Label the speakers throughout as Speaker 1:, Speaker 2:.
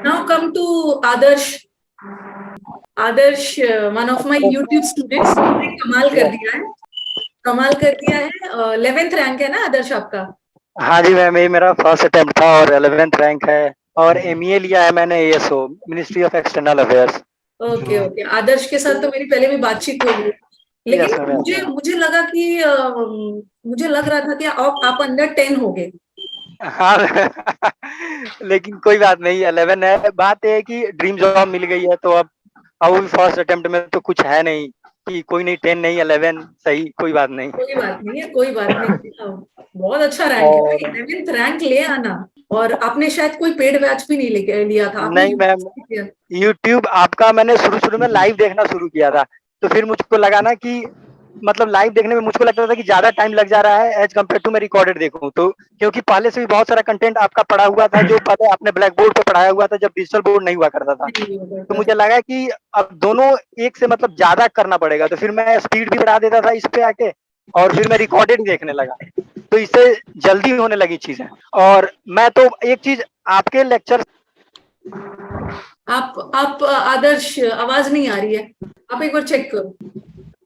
Speaker 1: Now come to Adarsh. Adarsh one of my YouTube students ने कमाल कर दिया है। कमाल कर दिया है। 11th रैंक है ना आदर्श आपका?
Speaker 2: हाँ जी मैम, ये मेरा फर्स्ट अटेम्प्ट था और 11th रैंक है। और एमईए लिया है मैंने ASO, ministry of external affairs.
Speaker 1: Okay okay, Adarsh के साथ तो मेरी पहले भी बातचीत हो गई, लेकिन
Speaker 2: यस मैम, यस
Speaker 1: मुझे
Speaker 2: मैम।
Speaker 1: मुझे लगा कि मुझे लग रहा था कि आप अंडर 10 हो गए।
Speaker 2: हाँ लेकिन कोई बात नहीं, 11 है। बात ये है कि ड्रीम जॉब मिल गई है, तो अब वो भी फर्स्ट अटेम्प्ट में तो कुछ है नहीं कि कोई नहीं, 10 नहीं 11 सही, कोई बात नहीं।
Speaker 1: कोई बात नहीं है, कोई बात नहीं। बहुत अच्छा रैंक है भाई,
Speaker 2: और
Speaker 1: 11th रैंक ले आना। और आपने शायद कोई पेड बैच भी नहीं लेके लिया था आपने?
Speaker 2: नहीं मैम, यूट्यूब आपका मैंने शुरू शुरू में लाइव देखना शुरू किया था, तो फिर मुझको लगा ना कि मतलब लाइव देखने में मुझको लगता था कि ज्यादा टाइम लग जा रहा है एज कम्पेयर टू मैं रिकॉर्डेड देखूं। तो क्योंकि पहले से भी बहुत सारा कंटेंट आपका पढ़ा हुआ था, जो पहले आपने ब्लैक बोर्ड पे पढ़ाया हुआ था जब डिजिटल बोर्ड नहीं हुआ करता था। तो मुझे लगा कि अब दोनों एक से मतलब ज्यादा करना पड़ेगा, तो फिर मैं स्पीड भी बढ़ा देता था इस पे आके, और फिर मैं रिकॉर्डेड देखने लगा, तो इससे जल्दी होने लगी चीजें। और मैं तो एक चीज आपके लेक्चर।
Speaker 1: आप आदर्श, आवाज नहीं आ रही है, आप एक बार चेक करो,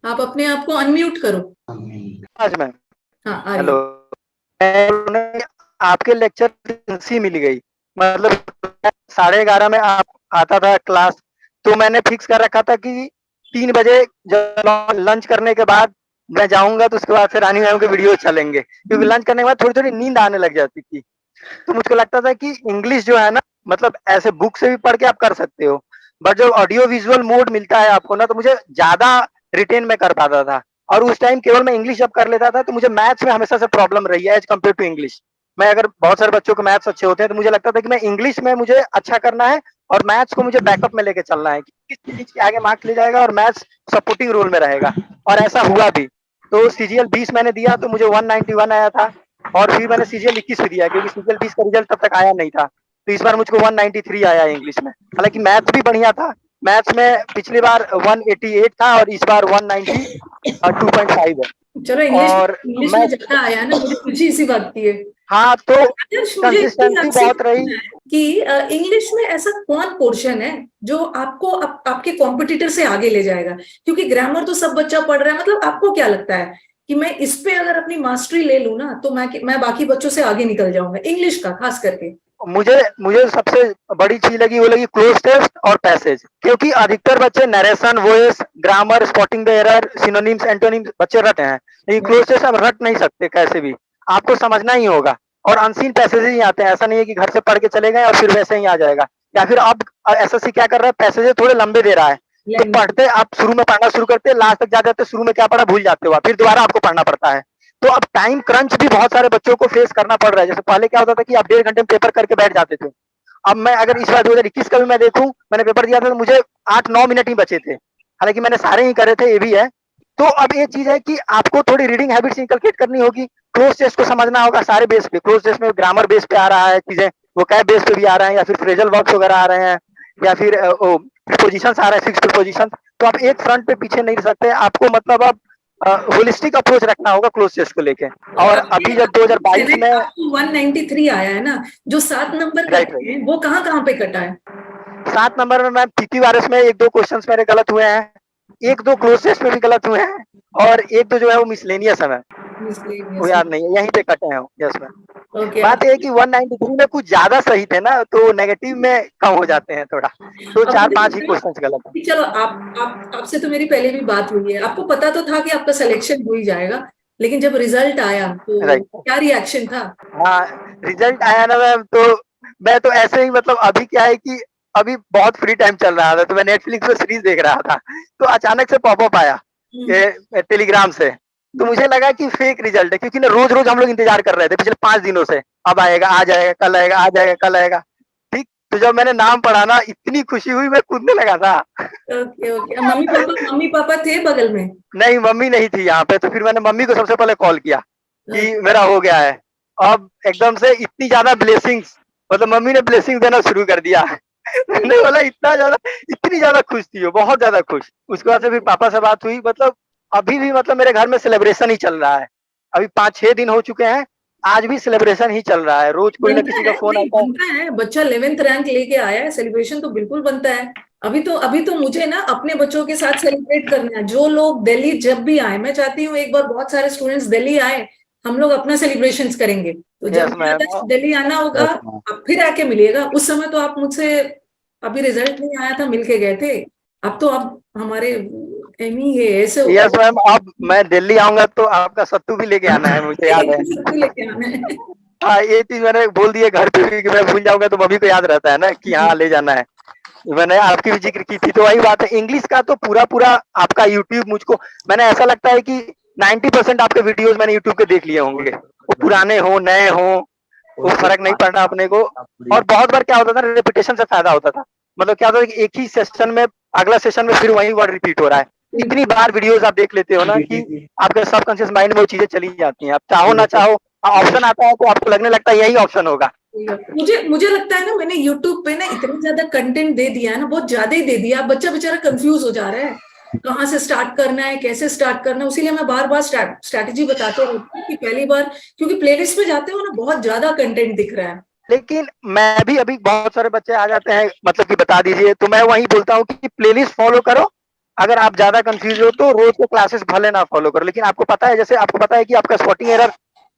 Speaker 1: आप अपने आप को अनम्यूट करो।
Speaker 2: आज मैम,
Speaker 1: हाँ आ रही
Speaker 2: हेलो, आपके लेक्चर सी मिल गई, मतलब 11:30 में आप आता था क्लास, तो मैंने फिक्स कर रखा था कि 3 बजे जब लंच करने के बाद मैं जाऊंगा, तो उसके बाद फिर रानी मैम के वीडियो चलेंगे, क्योंकि लंच करने के बाद थोड़ी थोड़ी नींद आने लग जाती थी। तो मुझको लगता था कि इंग्लिश जो है ना, मतलब ऐसे बुक से भी पढ़ के आप कर सकते हो, बट जो ऑडियो विजुअल मोड मिलता है आपको ना, तो मुझे ज्यादा रिटेन में कर पाता था। और उस टाइम केवल मैं इंग्लिश जब कर लेता था, तो मुझे मैथ्स में हमेशा से प्रॉब्लम रही है एज कम्पेयर टू इंग्लिश। मैं अगर बहुत सारे बच्चों को मैथ्स अच्छे होते हैं, तो मुझे लगता था कि मैं इंग्लिश में मुझे अच्छा करना है और मैथ्स को मुझे बैकअप में लेके चलना है, कि किस चीज के आगे मार्क्स ले जाएगा और मैथ्स सपोर्टिंग रोल में रहेगा। और ऐसा हुआ भी। तो सीजीएल 20 मैंने दिया, तो मुझे 191 आया था। और फिर मैंने सीजीएल 21 भी दिया, क्योंकि सीजीएल 20 का रिजल्ट तब तक आया नहीं था। तो इस बार मुझको 193 आया इंग्लिश में, हालांकि मैथ्स भी बढ़िया था। मैथ्स में पिछली बार 188 था और इस बार 192.5 है।
Speaker 1: चलो, इंग्लिश
Speaker 2: और
Speaker 1: इंग्लिश
Speaker 2: मैं,
Speaker 1: में ज्यादा आया है ना, मुझे खुशी इसी बात की है।
Speaker 2: हाँ, तो
Speaker 1: आदर्श, मुझे एक चीज
Speaker 2: कंसिस्टेंसी
Speaker 1: आपसे
Speaker 2: बहुत रही।
Speaker 1: पूछना है कि इंग्लिश में ऐसा कौन पोर्शन है जो आपको आपके कॉम्पिटिटर से आगे ले जाएगा? क्योंकि ग्रामर तो सब बच्चा पढ़ रहा है, मतलब आपको क्या लगता है कि मैं इस पे अगर अपनी मास्टरी ले लूं ना, तो मैं बाकी बच्चों से आगे निकल जाऊंगा, इंग्लिश का खास करके?
Speaker 2: मुझे मुझे सबसे बड़ी चीज लगी, वो लगी क्लोज टेस्ट और पैसेज, क्योंकि अधिकतर बच्चे narration, voice, grammar, spotting the error, synonyms, antonyms बच्चे रटे हैं, लेकिन क्लोज टेस्ट आप रट नहीं सकते कैसे भी, आपको समझना ही होगा। और अनसीन पैसेज ही आते हैं, ऐसा नहीं है कि घर से पढ़ के चले गए और फिर वैसे ही आ जाएगा। या फिर अब एसएससी क्या कर रहा है, पैसेज थोड़े लंबे दे रहा है, तो पढ़ते आप शुरू में पढ़ना शुरू करते, लास्ट तक जाते जाते शुरू में क्या पढ़ा भूल जाते हो, फिर दोबारा आपको पढ़ना पड़ता है। तो अब टाइम क्रंच भी बहुत सारे बच्चों को फेस करना पड़ रहा है। जैसे पहले क्या होता था कि आप 1.5 घंटे में पेपर करके बैठ जाते थे। अब मैं अगर इस बार 2021 का भी मैं देखूं, मैंने पेपर दिया था तो मुझे 8-9 मिनट ही बचे थे, हालांकि मैंने सारे ही करे थे, ये भी है। तो अब ये चीज है कि आपको थोड़ी रीडिंग हैबिट्स इनकलकेट करनी होगी, क्लोज टेस्ट को समझना होगा सारे बेस पे। क्लोज टेस्ट में ग्रामर बेस पे आ रहा है चीजें, वो कैब बेस पे भी आ रहे हैं, या फिर फ्रेजल वर्क्स वगैरह आ रहे हैं, या फिर प्रीपोजिशंस आ रहे हैं, फिक्स प्रीपोजिशन। तो आप एक फ्रंट पे पीछे नहीं रह सकते, आपको मतलब अब होलिस्टिक अप्रोच रखना होगा क्लोज टेस्ट को लेके।
Speaker 1: तो
Speaker 2: और अभी जब 2022 में,
Speaker 1: आपको 193 आया है ना, जो 7 नंबर
Speaker 2: राइट
Speaker 1: कटे
Speaker 2: राइट,
Speaker 1: हैं वो कहाँ कहाँ पे कटा है?
Speaker 2: 7 नंबर में मैम पीटी वायरस में 1-2 क्वेश्चन मेरे गलत हुए हैं, 1-2 क्लोज टेस्ट में भी गलत हुए हैं, और 1-2 जो है वो मिसलेनियस है मैम, वो
Speaker 1: मिसलेनियस
Speaker 2: याद
Speaker 1: में।
Speaker 2: नहीं है, यहीं पे कटे हैं। Yes ma'am.
Speaker 1: ओके।
Speaker 2: बात ये है कि 193 में कुछ ज्यादा सही थे ना, तो नेगेटिव में कम हो जाते हैं थोड़ा, तो
Speaker 1: अब
Speaker 2: चार
Speaker 1: मुझे
Speaker 2: पांच ही
Speaker 1: बताओ
Speaker 2: क्वेश्चन गलत
Speaker 1: कि चलो, आप आपसे तो मेरी पहले भी बात हुई है, आपको पता तो था कि आपका सिलेक्शन हो ही जाएगा, लेकिन जब रिजल्ट आया
Speaker 2: है।
Speaker 1: तो
Speaker 2: राइट।
Speaker 1: क्या रिएक्शन था?
Speaker 2: हाँ, रिजल्ट आया ना मैम, तो मैं तो ऐसे ही, मतलब अभी क्या है कि अभी बहुत फ्री टाइम चल रहा था, तो मैं नेटफ्लिक्स पे सीरीज देख रहा था, तो अचानक से पॉपअप आया ये टेलीग्राम से। तो मुझे लगा कि फेक रिजल्ट है, क्योंकि ना रोज रोज हम लोग इंतजार कर रहे थे पिछले 5 दिनों से, अब आएगा, आ जाएगा, कल आएगा, आ जाएगा, कल आएगा। ठीक, तो जब मैंने नाम पढ़ा ना, इतनी खुशी हुई, मैं कूदने लगा था।
Speaker 1: ओके ओके, मम्मी पापा थे बगल में?
Speaker 2: नहीं, मम्मी नहीं थी यहाँ पे, तो फिर मैंने मम्मी को सबसे पहले कॉल किया कि मेरा हो गया है। अब एकदम से इतनी ज्यादा ब्लेसिंग्स, मतलब मम्मी ने ब्लेसिंग देना शुरू कर दिया। मैंने बोला इतना ज्यादा, इतनी ज्यादा खुश थी वो, बहुत ज्यादा खुश। उसके बाद से फिर पापा से बात हुई, मतलब अभी भी मतलब मेरे घर में सेलिब्रेशन ही चल रहा है। अभी 5-6 दिन हो चुके हैं, आज भी सेलिब्रेशन ही चल रहा है, रोज कोई ना
Speaker 1: बनता
Speaker 2: किसी का
Speaker 1: है,
Speaker 2: फोन
Speaker 1: नहीं
Speaker 2: आता है।
Speaker 1: बनता है, बच्चा 11th रैंक लेके आया है, सेलिब्रेशन तो बिल्कुल बनता है। अभी तो मुझे ना अपने बच्चों के साथ सेलिब्रेट करना है। जो लोग दिल्ली जब भी आए, मैं चाहती हूँ एक बार बहुत सारे स्टूडेंट्स दिल्ली आए, हम लोग अपना सेलिब्रेशन करेंगे। तो जब
Speaker 2: यस
Speaker 1: भी
Speaker 2: मैम।
Speaker 1: आदर्श दिल्ली आना होगा,
Speaker 2: यस मैम।
Speaker 1: आप फिर आके मिलिएगा। उस समय तो आप मुझसे, अभी रिजल्ट नहीं आया था, मिलके गए थे। अब तो आप हमारे एमी है, ऐसे होता
Speaker 2: यस मैम, अब मैं दिल्ली आऊंगा तो आपका सत्तू भी लेके आना है, मुझे याद है।
Speaker 1: है। लेके आना है।
Speaker 2: हाँ, ये चीज मैंने बोल दी है घर पे भी कि मैं भूल जाऊंगा तो मम्मी को याद रहता है ना कि हाँ ले जाना है। मैंने आपकी भी जिक्र की थी, तो वही बात है, इंग्लिश का तो पूरा पूरा आपका यूट्यूब मुझको, मैंने ऐसा लगता है कि 90% आपके वीडियोस मैंने यूट्यूब पे देख लिए होंगे, वो पुराने हो नए हो, वो फर्क नहीं पड़ना अपने को। और बहुत बार क्या होता था, रेपिटेशन से फायदा होता था। मतलब क्या होता था कि एक ही सेशन में, अगला सेशन में फिर वही वर्ड रिपीट हो रहा है। इतनी बार वीडियोस आप देख लेते हो ना कि आपके सबकॉन्शियस माइंड में वो चीजें चली जाती हैं, आप चाहो ना चाहो, ऑप्शन आता है तो आपको लगने लगता है यही ऑप्शन होगा।
Speaker 1: मुझे लगता है ना, मैंने YouTube पे ना इतना ज्यादा कंटेंट दे दिया है ना, बहुत ज्यादा ही दे दिया, अब बच्चा बेचारा कंफ्यूज हो जा रहा है कहाँ से स्टार्ट करना है, कैसे स्टार्ट करना है। उसीलिए मैं बार बार स्ट्रैटेजी बताते रहती हूँ कि पहली बार, क्योंकि प्लेलिस्ट में जाते हो ना, बहुत ज्यादा कंटेंट दिख रहा है।
Speaker 2: लेकिन मैं भी, अभी बहुत सारे बच्चे आ जाते हैं मतलब कि बता दीजिए, तो मैं वही बोलता हूँ कि प्लेलिस्ट फॉलो करो। अगर आप ज्यादा कंफ्यूज हो तो रोज के क्लासेस भले ना फॉलो करो, लेकिन आपको पता है, जैसे आपको पता है कि आपका स्पॉटिंग एरर,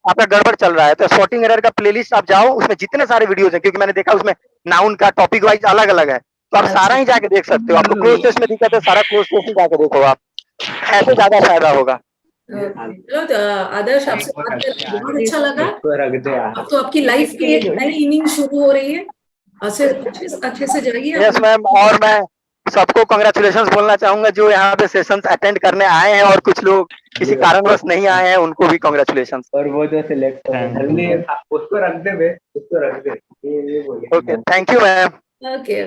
Speaker 2: आपका गड़बड़ चल रहा है, तो स्पॉटिंग एरर का प्लेलिस्ट आप जाओ, उसमें जितने सारे वीडियोस हैं, क्योंकि मैंने देखा उसमें नाउन का टॉपिक वाइज अलग अलग है, तो आप सारा ही जाके देख सकते हो। आपको क्लोज टेस्ट में दिक्कत है, सारा क्लोज टेस्ट ही जाके देखो आप, ऐसे ज्यादा फायदा होगा।
Speaker 1: चलो तो, आदर्श आपसे बात करके बहुत अच्छा लगा। अब तो आपकी लाइफ की एक नई इनिंग शुरू हो रही है, अच्छे से जाइए
Speaker 2: यस मैम,
Speaker 1: अपना।
Speaker 2: और मैं सबको कांग्रेचुलेशंस बोलना चाहूंगा जो यहाँ पे सेशंस अटेंड करने आए हैं, और कुछ लोग किसी कारणवश नहीं आए हैं, उनको भी कांग्रेचुलेशंस।
Speaker 3: और वो जो सिलेक्ट है उसको रख दे बे, उसको रख दे, ये बोले
Speaker 2: okay, thank you ma'am.
Speaker 1: Okay.